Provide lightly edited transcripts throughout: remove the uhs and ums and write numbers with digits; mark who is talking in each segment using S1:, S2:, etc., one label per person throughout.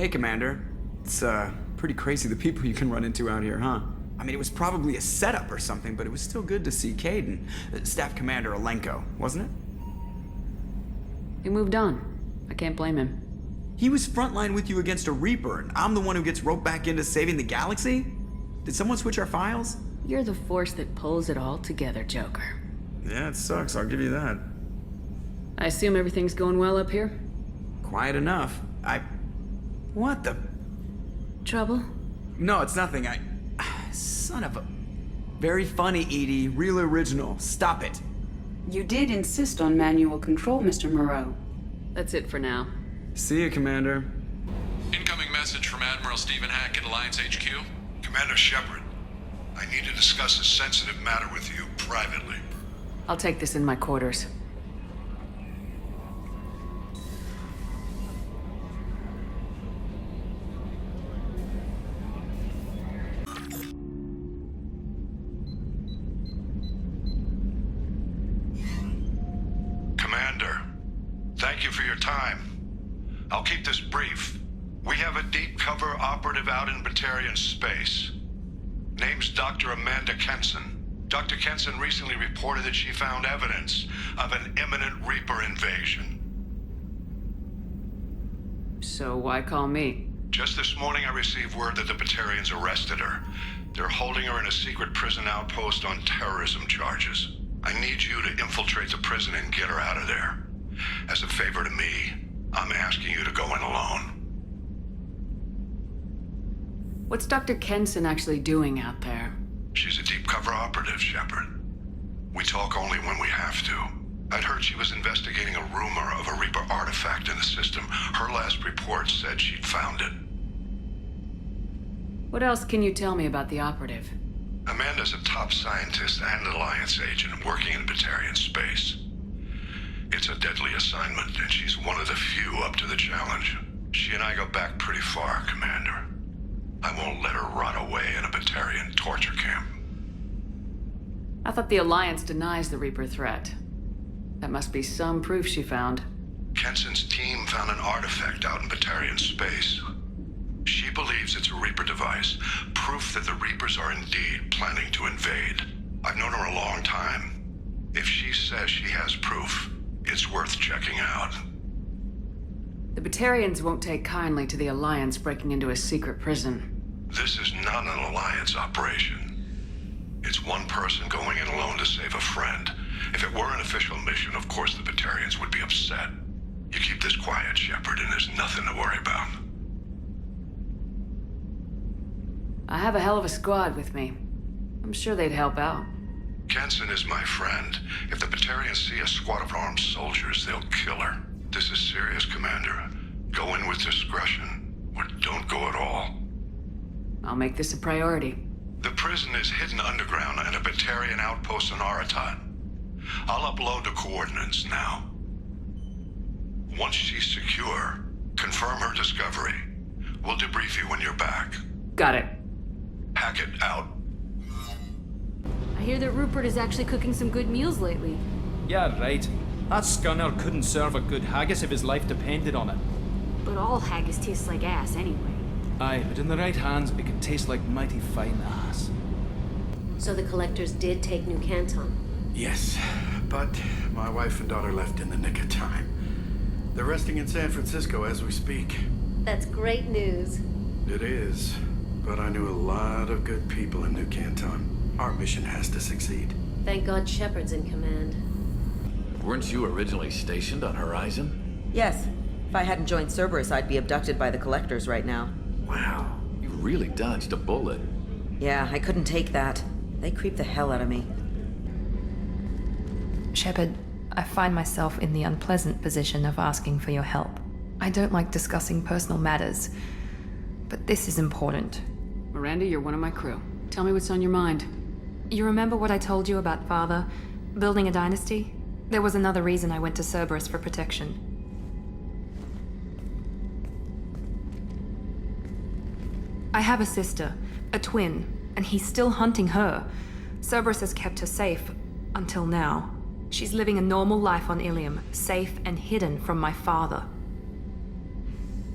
S1: Hey, Commander. It's, pretty crazy the people you can run into out here, huh? I mean, it was probably a setup or something, but it was still good to see Cade and Staff Commander Alenko, wasn't it?
S2: He moved on. I can't blame him.
S1: He was frontline with you against a Reaper, and I'm the one who gets roped back into saving the galaxy? Did someone switch our files?
S2: You're the force that pulls it all together, Joker.
S1: Yeah, it sucks, I'll give you that.
S2: I assume everything's going well up here?
S1: Quiet enough. What the...
S2: Trouble?
S1: No, it's nothing. Son of a... Very funny, Edie. Real original. Stop it.
S3: You did insist on manual control, Mr. Moreau.
S2: That's it for now.
S1: See you, Commander.
S4: Incoming message from Admiral Stephen Hackett, Alliance HQ.
S5: Commander Shepard, I need to discuss a sensitive matter with you privately.
S2: I'll take this in my quarters.
S5: Commander, thank you for your time. I'll keep this brief. We have a deep cover operative out in Batarian space. Name's Dr. Amanda Kenson. Dr. Kenson recently reported that she found evidence of an imminent Reaper invasion.
S2: So why call me?
S5: Just this morning I received word that the Batarians arrested her. They're holding her in a secret prison outpost on terrorism charges. I need you to infiltrate the prison and get her out of there. As a favor to me, I'm asking you to go in alone.
S2: What's Dr. Kenson actually doing out there?
S5: She's a deep cover operative, Shepard. We talk only when we have to. I'd heard she was investigating a rumor of a Reaper artifact in the system. Her last report said she'd found it.
S2: What else can you tell me about the operative?
S5: Amanda's a top scientist and Alliance agent working in Batarian space. It's a deadly assignment, and she's one of the few up to the challenge. She and I go back pretty far, Commander. I won't let her rot away in a Batarian torture camp.
S2: I thought the Alliance denies the Reaper threat. That must be some proof she found.
S5: Kenson's team found an artifact out in Batarian space. She believes it's a Reaper device, proof that the Reapers are indeed planning to invade. I've known her a long time. If she says she has proof, it's worth checking out.
S2: The Batarians won't take kindly to the Alliance breaking into a secret prison.
S5: This is not an Alliance operation. It's one person going in alone to save a friend. If it were an official mission, of course the Batarians would be upset. You keep this quiet, Shepard, and there's nothing to worry about.
S2: I have a hell of a squad with me. I'm sure they'd help out.
S5: Kenson is my friend. If the Batarians see a squad of armed soldiers, they'll kill her. This is serious, Commander. Go in with discretion, or don't go at all.
S2: I'll make this a priority.
S5: The prison is hidden underground in a Batarian outpost in Aratat. I'll upload the coordinates now. Once she's secure, confirm her discovery. We'll debrief you when you're back.
S2: Got it.
S5: Hackett out.
S6: I hear that Rupert is actually cooking some good meals lately.
S7: Yeah, right. That scunner couldn't serve a good haggis if his life depended on it.
S6: But all haggis tastes like ass anyway.
S7: Aye, but in the right hands, it could taste like mighty fine ass.
S8: So the collectors did take New Canton?
S9: Yes, but my wife and daughter left in the nick of time. They're resting in San Francisco as we speak.
S8: That's great news.
S9: It is, but I knew a lot of good people in New Canton. Our mission has to succeed.
S8: Thank God Shepard's in command.
S10: Weren't you originally stationed on Horizon?
S11: Yes. If I hadn't joined Cerberus, I'd be abducted by the Collectors right now.
S10: Wow, you really dodged a bullet.
S11: Yeah, I couldn't take that. They creep the hell out of me.
S12: Shepard, I find myself in the unpleasant position of asking for your help. I don't like discussing personal matters, but this is important.
S2: Miranda, you're one of my crew. Tell me what's on your mind.
S12: You remember what I told you about Father? Building a dynasty? There was another reason I went to Cerberus for protection. I have a sister, a twin, and he's still hunting her. Cerberus has kept her safe, until now. She's living a normal life on Illium, safe and hidden from my father.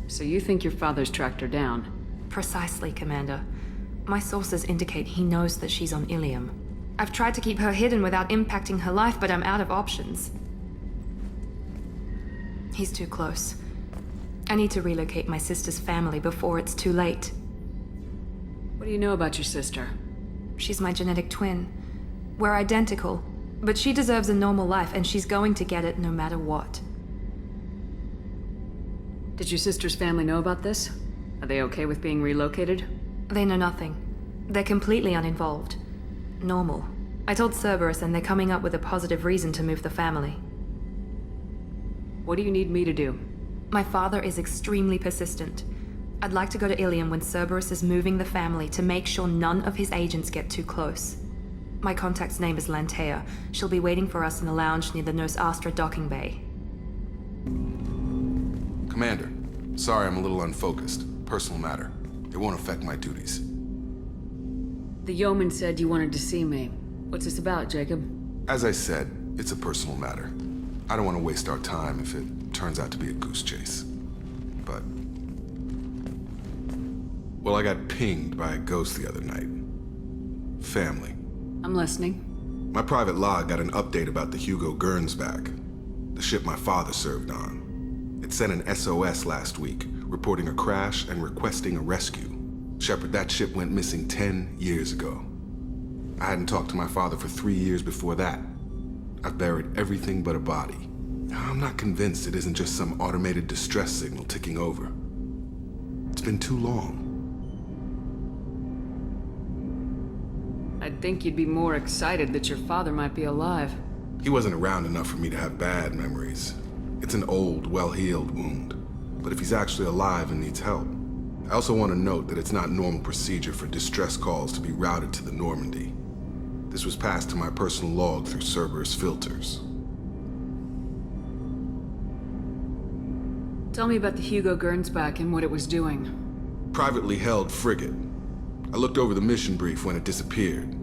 S2: So you think your father's tracked her down?
S12: Precisely, Commander. My sources indicate he knows that she's on Illium. I've tried to keep her hidden without impacting her life, but I'm out of options. He's too close. I need to relocate my sister's family before it's too late.
S2: What do you know about your sister?
S12: She's my genetic twin. We're identical, but she deserves a normal life, and she's going to get it no matter what.
S2: Did your sister's family know about this? Are they okay with being relocated?
S12: They know nothing. They're completely uninvolved. Normal. I told Cerberus, and they're coming up with a positive reason to move the family.
S2: What do you need me to do?
S12: My father is extremely persistent. I'd like to go to Illium when Cerberus is moving the family to make sure none of his agents get too close. My contact's name is Lantea. She'll be waiting for us in the lounge near the Nos Astra docking bay.
S13: Commander, sorry I'm a little unfocused. Personal matter. It won't affect my duties.
S2: The yeoman said you wanted to see me. What's this about, Jacob?
S13: As I said, it's a personal matter. I don't want to waste our time if it turns out to be a goose chase. But... well, I got pinged by a ghost the other night. Family.
S2: I'm listening.
S13: My private log got an update about the Hugo Gernsback, the ship my father served on. It sent an SOS last week, reporting a crash and requesting a rescue. Shepard, that ship went missing 10 years ago. I hadn't talked to my father for 3 years before that. I've buried everything but a body. I'm not convinced it isn't just some automated distress signal ticking over. It's been too long.
S2: I'd think you'd be more excited that your father might be alive.
S13: He wasn't around enough for me to have bad memories. It's an old, well-healed wound. But if he's actually alive and needs help, I also want to note that it's not normal procedure for distress calls to be routed to the Normandy. This was passed to my personal log through Cerberus filters.
S2: Tell me about the Hugo Gernsback and what it was doing.
S13: Privately held frigate. I looked over the mission brief when it disappeared.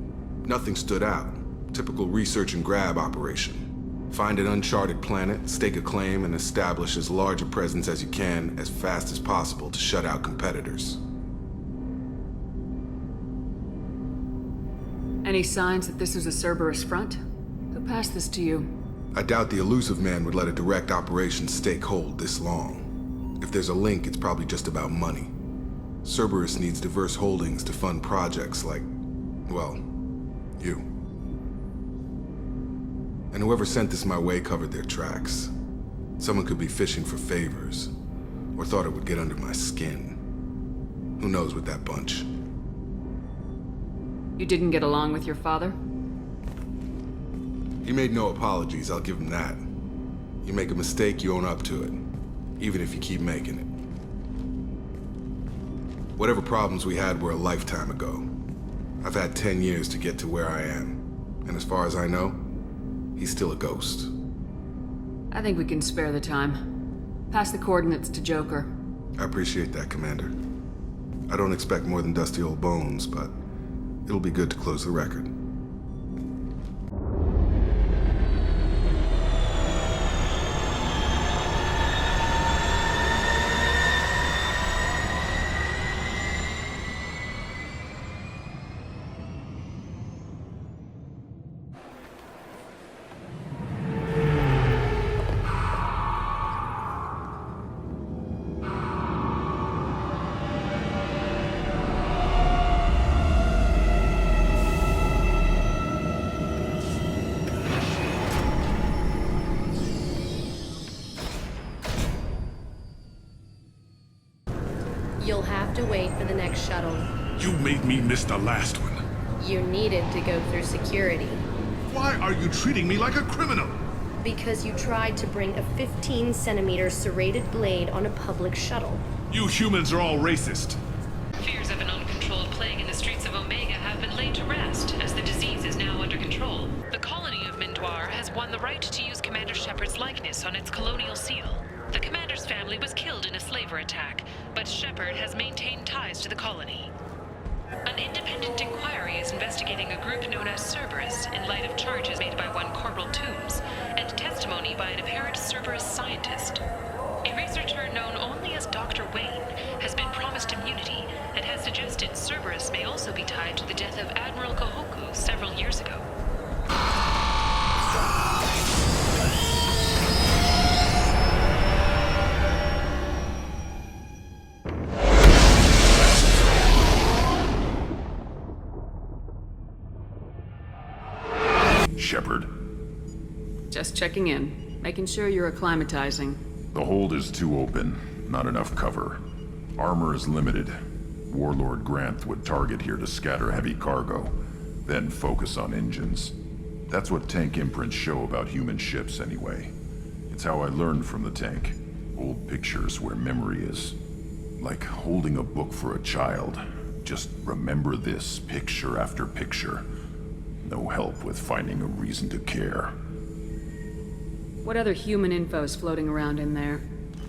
S13: Nothing stood out. Typical research and grab operation. Find an uncharted planet, stake a claim, and establish as large a presence as you can as fast as possible to shut out competitors.
S2: Any signs that this was a Cerberus front? Who passed this to you?
S13: I doubt the elusive man would let a direct operation stake hold this long. If there's a link, it's probably just about money. Cerberus needs diverse holdings to fund projects like, well, you. And whoever sent this my way covered their tracks. Someone could be fishing for favors, or thought it would get under my skin. Who knows with that bunch?
S2: You didn't get along with your father?
S13: He made no apologies, I'll give him that. You make a mistake, you own up to it, even if you keep making it. Whatever problems we had were a lifetime ago. I've had 10 years to get to where I am, and as far as I know, he's still a ghost.
S2: I think we can spare the time. Pass the coordinates to Joker.
S13: I appreciate that, Commander. I don't expect more than dusty old bones, but it'll be good to close the record.
S8: You'll have to wait for the next shuttle.
S5: You made me miss the last one.
S8: You needed to go through security.
S5: Why are you treating me like a criminal?
S8: Because you tried to bring a 15-centimeter serrated blade on a public shuttle.
S5: You humans are all racist.
S14: Fears of an uncontrolled plague in the streets of Omega have been laid to rest, as the disease is now under control. The colony of Mindoir has won the right to use Commander Shepard's likeness on its colonial seal. The commander's family was killed in a slaver attack, but Shepard has maintained ties to the colony. An independent inquiry is investigating a group known as Cerberus in light of charges made by one Corporal Toombs and testimony by an apparent Cerberus scientist. A researcher known only as Dr. Wynn
S15: Shepard?
S2: Just checking in, making sure you're acclimatizing.
S15: The hold is too open. Not enough cover. Armor is limited. Warlord Grant would target here to scatter heavy cargo, then focus on engines. That's what tank imprints show about human ships, anyway. It's how I learned from the tank. Old pictures where memory is. Like holding a book for a child. Just remember this, picture after picture. No help with finding a reason to care.
S2: What other human info's floating around in there?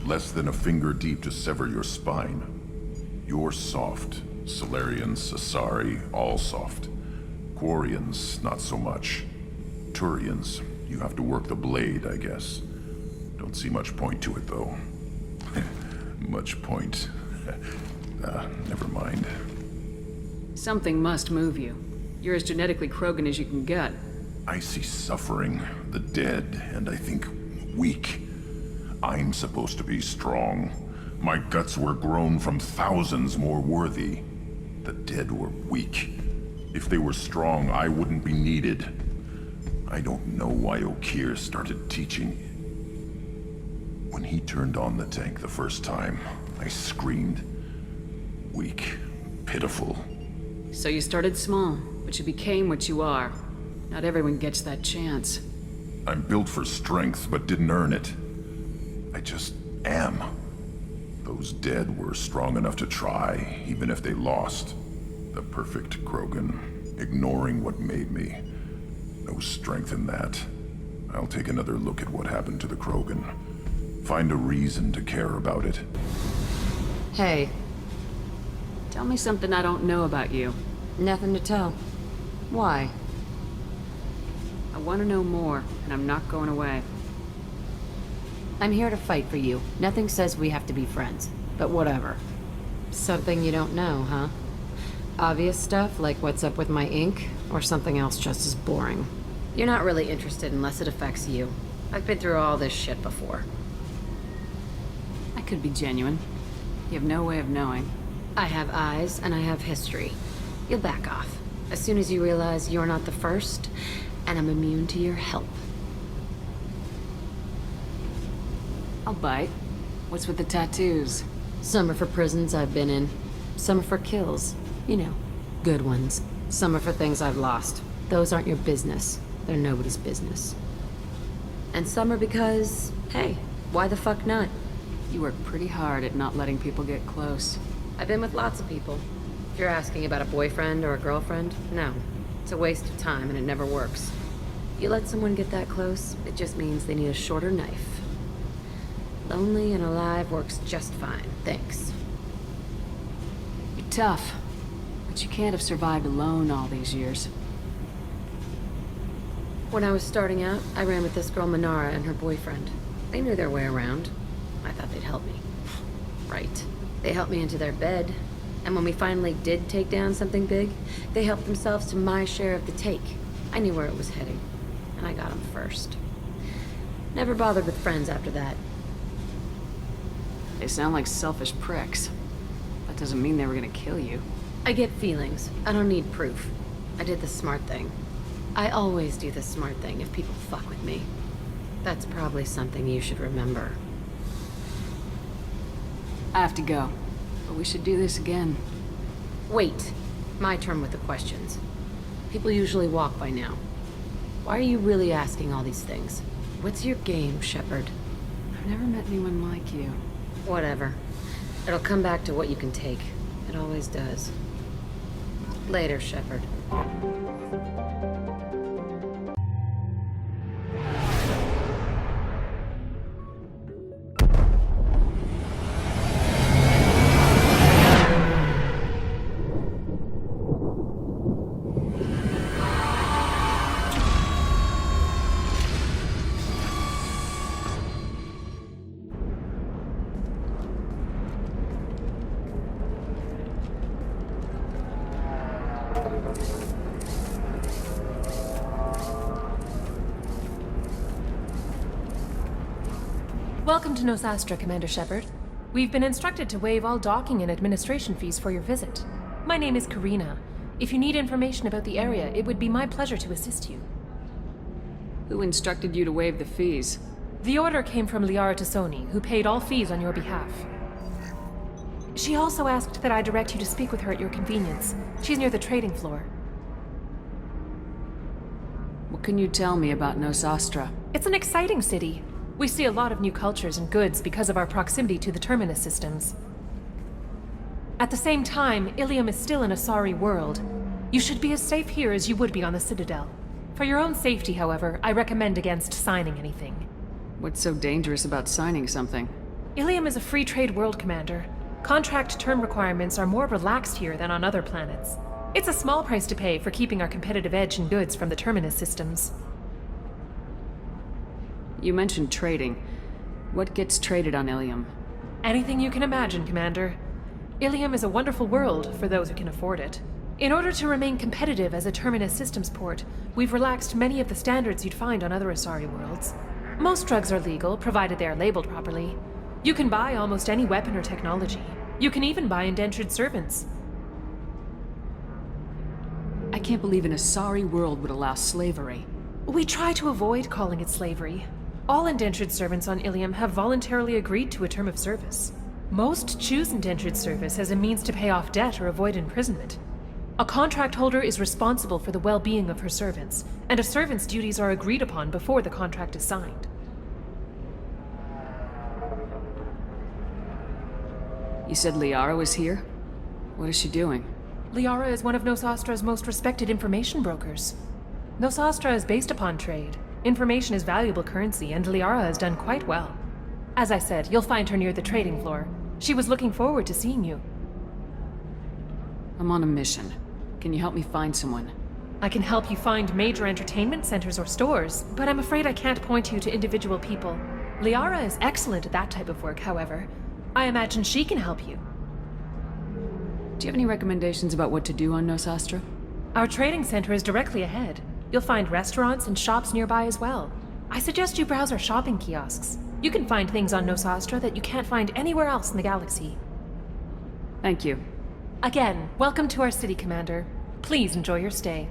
S15: Less than a finger deep to sever your spine. You're soft. Solarians, Asari, all soft. Quarians, not so much. Turians, you have to work the blade, I guess. Don't see much point to it, though. Much point. Never mind.
S2: Something must move you. You're as genetically Krogan as you can get.
S15: I see suffering, the dead, and I think weak. I'm supposed to be strong. My guts were grown from thousands more worthy. The dead were weak. If they were strong, I wouldn't be needed. I don't know why Okeer started teaching. When he turned on the tank the first time, I screamed. Weak, pitiful.
S2: So you started small, but you became what you are. Not everyone gets that chance.
S15: I'm built for strength, but didn't earn it. I just am. Those dead were strong enough to try, even if they lost. The perfect Krogan, ignoring what made me. No strength in that. I'll take another look at what happened to the Krogan. Find a reason to care about it.
S6: Hey.
S2: Tell me something I don't know about you.
S6: Nothing to tell. Why?
S2: I want to know more, and I'm not going away.
S6: I'm here to fight for you. Nothing says we have to be friends, but whatever. Something you don't know, huh? Obvious stuff, like what's up with my ink, or something else just as boring. You're not really interested unless it affects you. I've been through all this shit before.
S2: I could be genuine. You have no way of knowing.
S6: I have eyes, and I have history. You'll back off. As soon as you realize you're not the first, and I'm immune to your help.
S2: I'll bite. What's with the tattoos?
S6: Some are for prisons I've been in. Some are for kills. You know, good ones. Some are for things I've lost. Those aren't your business. They're nobody's business. And some are because, hey, why the fuck not?
S2: You work pretty hard at not letting people get close.
S6: I've been with lots of people. If you're asking about a boyfriend or a girlfriend, no. It's a waste of time and it never works. You let someone get that close, it just means they need a shorter knife. Lonely and alive works just fine, thanks.
S2: You're tough, but you can't have survived alone all these years.
S6: When I was starting out, I ran with this girl Minara and her boyfriend. They knew their way around. I thought they'd help me. Right. They helped me into their bed, and when we finally did take down something big, they helped themselves to my share of the take. I knew where it was heading, and I got them first. Never bothered with friends after that.
S2: They sound like selfish pricks. That doesn't mean they were gonna kill you.
S6: I get feelings. I don't need proof. I did the smart thing. I always do the smart thing if people fuck with me. That's probably something you should remember.
S2: I have to go, but we should do this again.
S6: Wait. My turn with the questions. People usually walk by now. Why are you really asking all these things? What's your game, Shepard?
S2: I've never met anyone like you.
S6: Whatever. It'll come back to what you can take. It always does. Later, Shepard.
S16: Welcome to Nosastra, Commander Shepard. We've been instructed to waive all docking and administration fees for your visit. My name is Karina. If you need information about the area, it would be my pleasure to assist you.
S2: Who instructed you to waive the fees?
S16: The order came from Liara Tassoni, who paid all fees on your behalf. She also asked that I direct you to speak with her at your convenience. She's near the trading floor.
S2: What can you tell me about Nosastra?
S16: It's an exciting city. We see a lot of new cultures and goods because of our proximity to the Terminus systems. At the same time, Illium is still an Asari world. You should be as safe here as you would be on the Citadel. For your own safety, however, I recommend against signing anything.
S2: What's so dangerous about signing something?
S16: Illium is a free trade world, Commander. Contract term requirements are more relaxed here than on other planets. It's a small price to pay for keeping our competitive edge in goods from the Terminus systems.
S2: You mentioned trading. What gets traded on Illium?
S16: Anything you can imagine, Commander. Illium is a wonderful world for those who can afford it. In order to remain competitive as a Terminus systems port, we've relaxed many of the standards you'd find on other Asari worlds. Most drugs are legal, provided they are labeled properly. You can buy almost any weapon or technology. You can even buy indentured servants.
S2: I can't believe an Asari world would allow slavery.
S16: We try to avoid calling it slavery. All indentured servants on Illium have voluntarily agreed to a term of service. Most choose indentured service as a means to pay off debt or avoid imprisonment. A contract holder is responsible for the well-being of her servants, and a servant's duties are agreed upon before the contract is signed.
S2: You said Liara was here? What is she doing?
S16: Liara is one of Nosastra's most respected information brokers. Nosastra is based upon trade. Information is valuable currency, and Liara has done quite well. As I said, you'll find her near the trading floor. She was looking forward to seeing you.
S2: I'm on a mission. Can you help me find someone?
S16: I can help you find major entertainment centers or stores, but I'm afraid I can't point you to individual people. Liara is excellent at that type of work, however. I imagine she can help you.
S2: Do you have any recommendations about what to do on Nosastra?
S16: Our trading center is directly ahead. You'll find restaurants and shops nearby as well. I suggest you browse our shopping kiosks. You can find things on Nosastra that you can't find anywhere else in the galaxy.
S2: Thank you.
S16: Again, welcome to our city, Commander. Please enjoy your stay.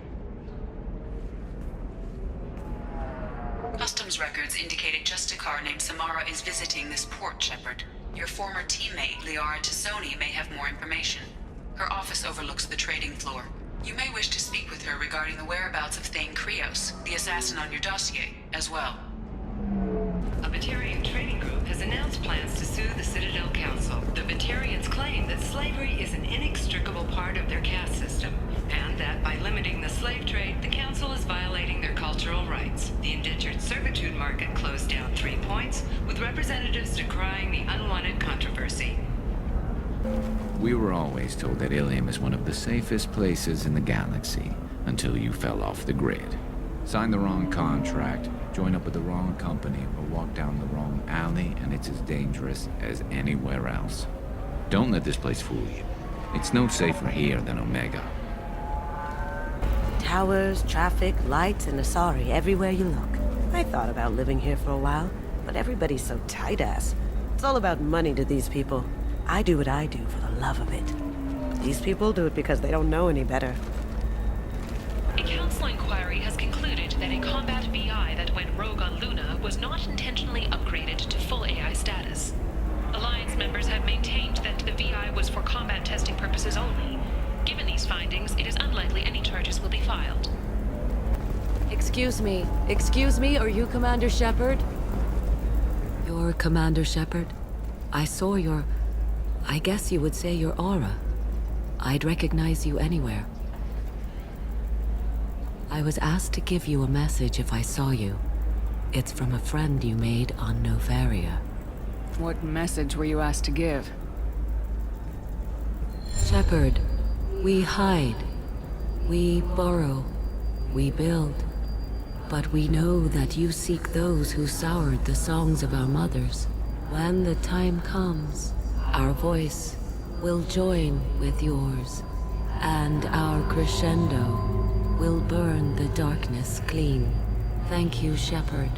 S3: Customs records indicate a Justicar named Samara is visiting this port, Shepard. Your former teammate, Liara Tassoni, may have more information. Her office overlooks the trading floor. You may wish to speak with her regarding the whereabouts of Thane Krios, the assassin on your dossier, as well.
S14: A Batarian trading group has announced plans to sue the Citadel Council. The Batarians claim that slavery is an inextricable part of their caste system, and that by limiting the slave trade, the Council is violating their cultural rights. The indentured servitude market closed down 3 points, with representatives decrying the unwanted controversy.
S17: We were always told that Illium is one of the safest places in the galaxy, until you fell off the grid. Signed the wrong contract, join up with the wrong company, or walk down the wrong alley, and it's as dangerous as anywhere else. Don't let this place fool you. It's no safer here than Omega.
S18: Towers, traffic, lights, and Asari everywhere you look. I thought about living here for a while, but everybody's so tight-ass. It's all about money to these people. I do what I do for the love of it. But these people do it because they don't know any better.
S14: A council inquiry has concluded that a combat VI that went rogue on Luna was not intentionally upgraded to full AI status. Alliance members have maintained that the VI was for combat testing purposes only. Given these findings, it is unlikely any charges will be filed.
S19: Excuse me, are you Commander Shepard? You're Commander Shepard? I saw your... I guess you would say your aura. I'd recognize you anywhere. I was asked to give you a message if I saw you. It's from a friend you made on Novaria.
S2: What message were you asked to give?
S19: Shepard, we hide. We borrow. We build. But we know that you seek those who soured the songs of our mothers. When the time comes, our voice will join with yours, and our crescendo will burn the darkness clean. Thank you, Shepard.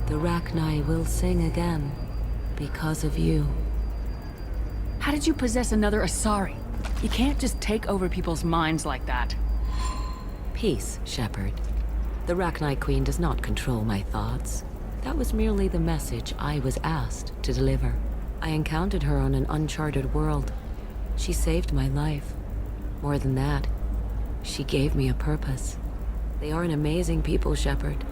S19: The Rachni will sing again because of you.
S2: How did you possess another Asari? You can't just take over people's minds like that.
S19: Peace, Shepard. The Rachni Queen does not control my thoughts. That was merely the message I was asked to deliver. I encountered her on an uncharted world. She saved my life. More than that, she gave me a purpose. They are an amazing people, Shepard.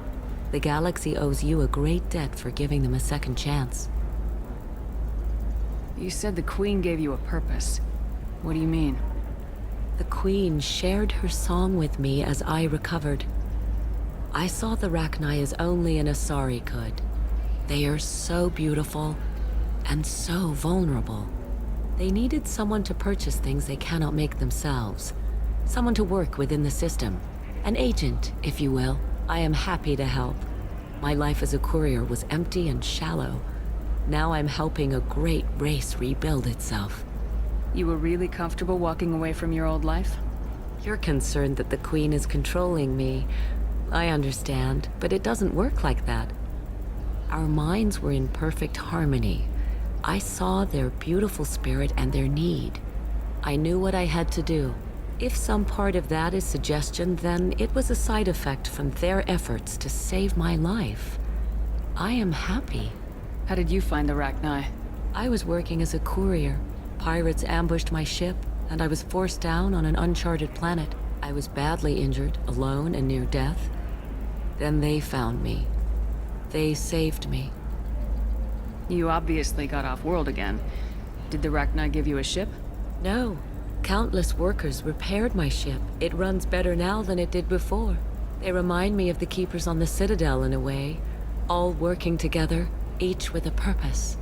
S19: The galaxy owes you a great debt for giving them a second chance.
S2: You said the Queen gave you a purpose. What do you mean?
S19: The Queen shared her song with me as I recovered. I saw the Rachni as only an Asari could. They are so beautiful and so vulnerable. They needed someone to purchase things they cannot make themselves. Someone to work within the system. An agent, if you will. I am happy to help. My life as a courier was empty and shallow. Now I'm helping a great race rebuild itself.
S2: You were really comfortable walking away from your old life?
S19: You're concerned that the Queen is controlling me. I understand, but it doesn't work like that. Our minds were in perfect harmony. I saw their beautiful spirit and their need. I knew what I had to do. If some part of that is suggestion, then it was a side effect from their efforts to save my life. I am happy.
S2: How did you find the Rachni?
S19: I was working as a courier. Pirates ambushed my ship, and I was forced down on an uncharted planet. I was badly injured, alone and near death. Then they found me. They saved me.
S2: You obviously got off-world again. Did the Rachni give you a ship?
S19: No. Countless workers repaired my ship. It runs better now than it did before. They remind me of the Keepers on the Citadel in a way. All working together, each with a purpose.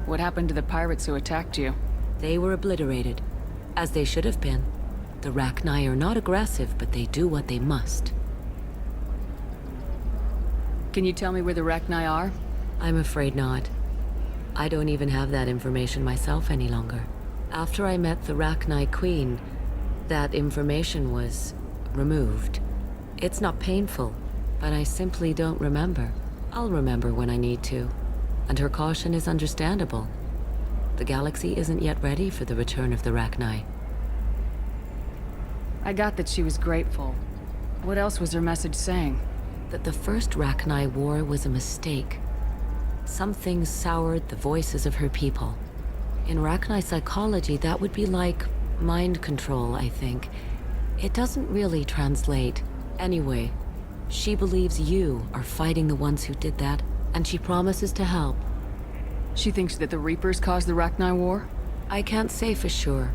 S2: What happened to the pirates who attacked you?
S19: They were obliterated, as they should have been. The Rachni are not aggressive, but they do what they must.
S2: Can you tell me where the Rachni are?
S19: I'm afraid not. I don't even have that information myself any longer. After I met the Rachni Queen, that information was removed. It's not painful, but I simply don't remember. I'll remember when I need to, and her caution is understandable. The galaxy isn't yet ready for the return of the Rachni.
S2: I got that she was grateful. What else was her message saying?
S19: That the first Rachni war was a mistake. Something soured the voices of her people. In Rachni psychology, that would be like mind control, I think. It doesn't really translate. Anyway, she believes you are fighting the ones who did that, and she promises to help.
S2: She thinks that the Reapers caused the Rachni war?
S19: I can't say for sure,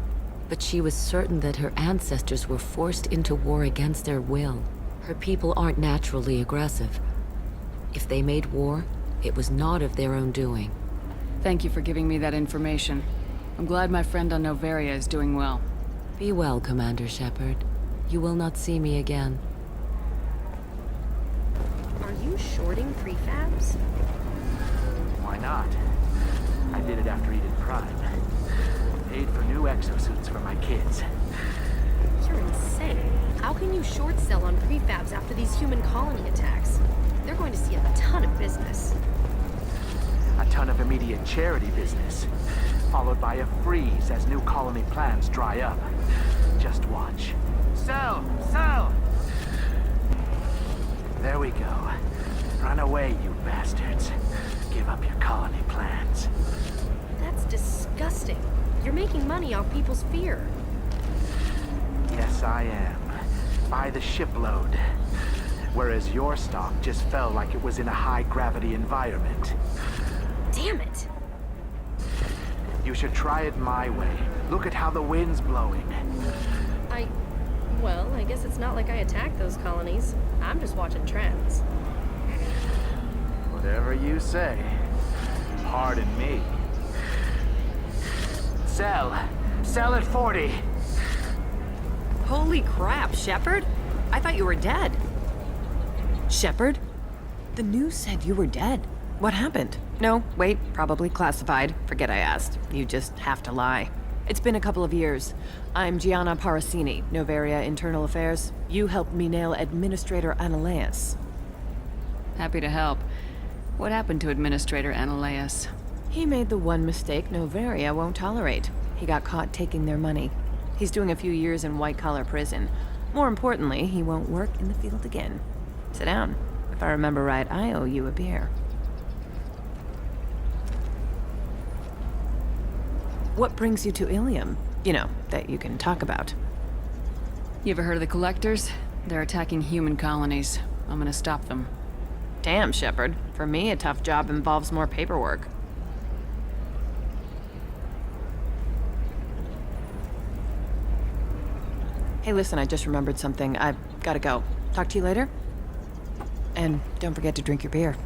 S19: but she was certain that her ancestors were forced into war against their will. Her people aren't naturally aggressive. If they made war, it was not of their own doing.
S2: Thank you for giving me that information. I'm glad my friend on Noveria is doing well.
S19: Be well, Commander Shepard. You will not see me again.
S8: Are you shorting prefabs?
S20: Why not? I did it after Eden Prime. Paid for new exosuits for my kids.
S8: You're insane. How can you short sell on prefabs after these human colony attacks? They're going to see a ton of business.
S20: A ton of immediate charity business, followed by a freeze as new colony plans dry up. Just watch. Sell! Sell! There we go. Run away, you bastards. Give up your colony plans.
S8: That's disgusting. You're making money off people's fear.
S20: Yes, I am. By the shipload. Whereas your stock just fell like it was in a high-gravity environment.
S8: Damn it!
S20: You should try it my way. Look at how the wind's blowing.
S8: Well, I guess it's not like I attacked those colonies. I'm just watching trends.
S20: Whatever you say. Pardon me. Sell! Sell at 40!
S21: Holy crap, Shepard? I thought you were dead. Shepard? The news said you were dead. What happened? No, wait, probably classified. Forget I asked. You just have to lie. It's been a couple of years. I'm Gianna Parasini, Noveria Internal Affairs. You helped me nail Administrator Analeas.
S2: Happy to help. What happened to Administrator Analeas?
S21: He made the one mistake Noveria won't tolerate. He got caught taking their money. He's doing a few years in white-collar prison. More importantly, he won't work in the field again. Sit down. If I remember right, I owe you a beer. What brings you to Illium? You know, that you can talk about.
S2: You ever heard of the Collectors? They're attacking human colonies. I'm gonna stop them.
S21: Damn, Shepard. For me, a tough job involves more paperwork. Hey, listen, I just remembered something. I've gotta go. Talk to you later? And don't forget to drink your beer.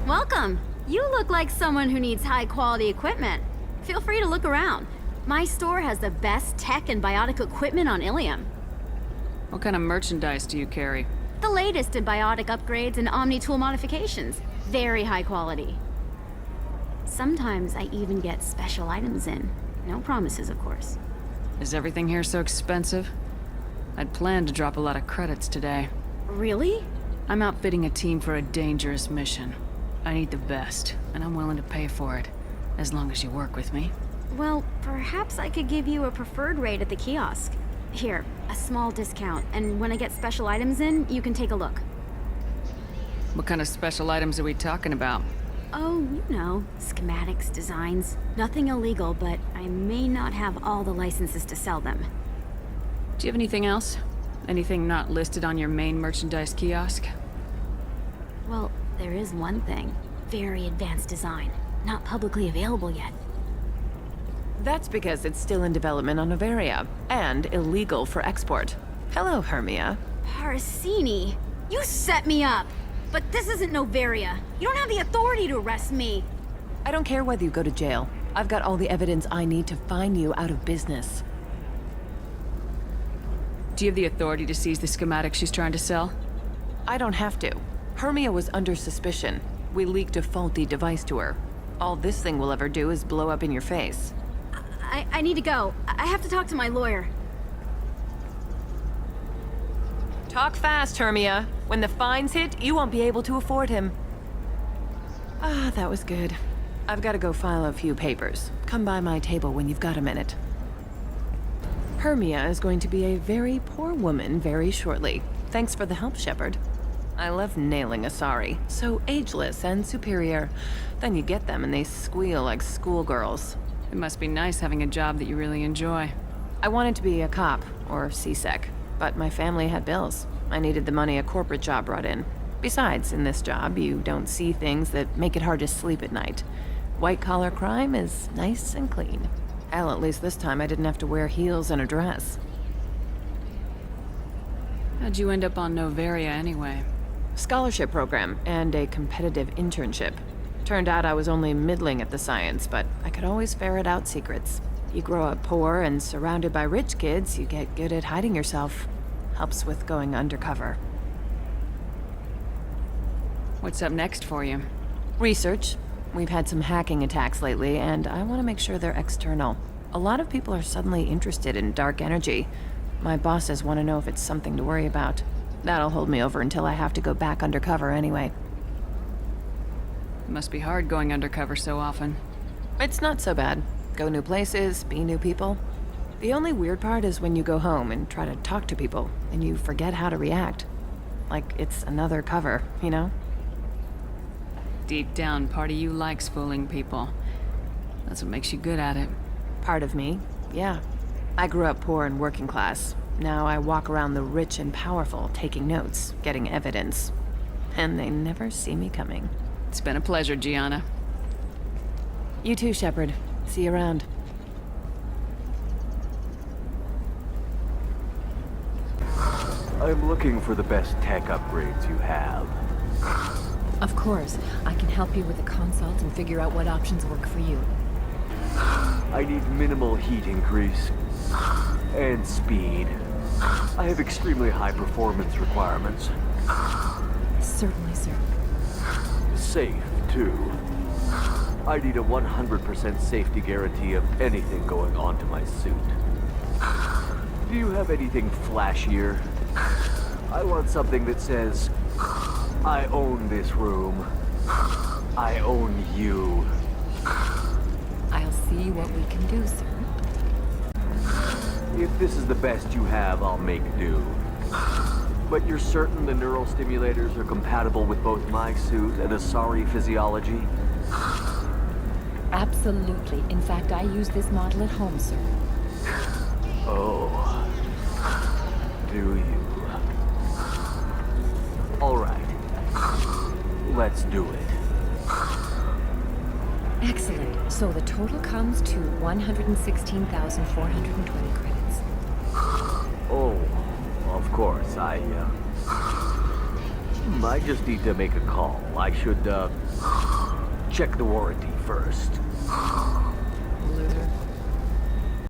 S1: Welcome. You look like someone who needs high-quality equipment. Feel free to look around. My store has the best tech and biotic equipment on Illium.
S2: What kind of merchandise do you carry?
S1: The latest in biotic upgrades and omni-tool modifications. Very high quality. Sometimes I even get special items in. No promises, of course.
S2: Is everything here so expensive? I'd planned to drop a lot of credits today.
S1: Really?
S2: I'm outfitting a team for a dangerous mission. I need the best, and I'm willing to pay for it, as long as you work with me.
S1: Well, perhaps I could give you a preferred rate at the kiosk. Here, a small discount, and when I get special items in, you can take a look.
S2: What kind of special items are we talking about?
S1: Oh, you know, schematics, designs. Nothing illegal, but I may not have all the licenses to sell them.
S2: Do you have anything else? Anything not listed on your main merchandise kiosk?
S1: Well, there is one thing. Very advanced design. Not publicly available yet.
S21: That's because it's still in development on Noveria, and illegal for export. Hello, Hermia.
S1: Parsini, you set me up! But this isn't Noveria. You don't have the authority to arrest me.
S21: I don't care whether you go to jail. I've got all the evidence I need to find you out of business.
S2: Do you have the authority to seize the schematic she's trying to sell?
S21: I don't have to. Hermia was under suspicion. We leaked a faulty device to her. All this thing will ever do is blow up in your face.
S1: I need to go. I have to talk to my lawyer.
S21: Talk fast, Hermia. When the fines hit, you won't be able to afford him. Ah, that was good. I've got to go file a few papers. Come by my table when you've got a minute. Hermia is going to be a very poor woman very shortly. Thanks for the help, Shepard. I love nailing Asari. So ageless and superior. Then you get them and they squeal like schoolgirls.
S2: It must be nice having a job that you really enjoy.
S21: I wanted to be a cop, or CSEC, but my family had bills. I needed the money a corporate job brought in. Besides, in this job, you don't see things that make it hard to sleep at night. White-collar crime is nice and clean. Hell, at least this time I didn't have to wear heels and a dress.
S2: How'd you end up on Noveria anyway?
S21: Scholarship program and a competitive internship. Turned out I was only middling at the science, but I could always ferret out secrets. You grow up poor and surrounded by rich kids, you get good at hiding yourself. Helps with going undercover.
S2: What's up next for you?
S21: Research. We've had some hacking attacks lately, and I want to make sure they're external. A lot of people are suddenly interested in dark energy. My bosses want to know if it's something to worry about. That'll hold me over until I have to go back undercover anyway.
S2: It must be hard going undercover so often.
S21: It's not so bad. Go new places, be new people. The only weird part is when you go home and try to talk to people, and you forget how to react. Like it's another cover, you know?
S2: Deep down, part of you likes fooling people. That's what makes you good at it.
S21: Part of me, yeah. I grew up poor and working class. Now I walk around the rich and powerful, taking notes, getting evidence. And they never see me coming.
S2: It's been a pleasure, Gianna.
S21: You too, Shepard. See you around.
S22: I'm looking for the best tech upgrades you have.
S8: Of course. I can help you with the consult and figure out what options work for you.
S22: I need minimal heat increase. And speed. I have extremely high performance requirements.
S8: Certainly, sir.
S22: Safe, too. I need a 100% safety guarantee of anything going onto my suit. Do you have anything flashier? I want something that says, I own this room. I own you.
S4: I'll see what we can do, sir.
S22: If this is the best you have, I'll make do. But you're certain the neural stimulators are compatible with both my suit and Asari physiology?
S4: Absolutely. In fact, I use this model at home, sir.
S22: Oh. Do you? All right. Let's do it.
S4: Excellent. So the total comes to 116,420 credits.
S22: Oh, of course. I just need to make a call. I should, check the warranty first.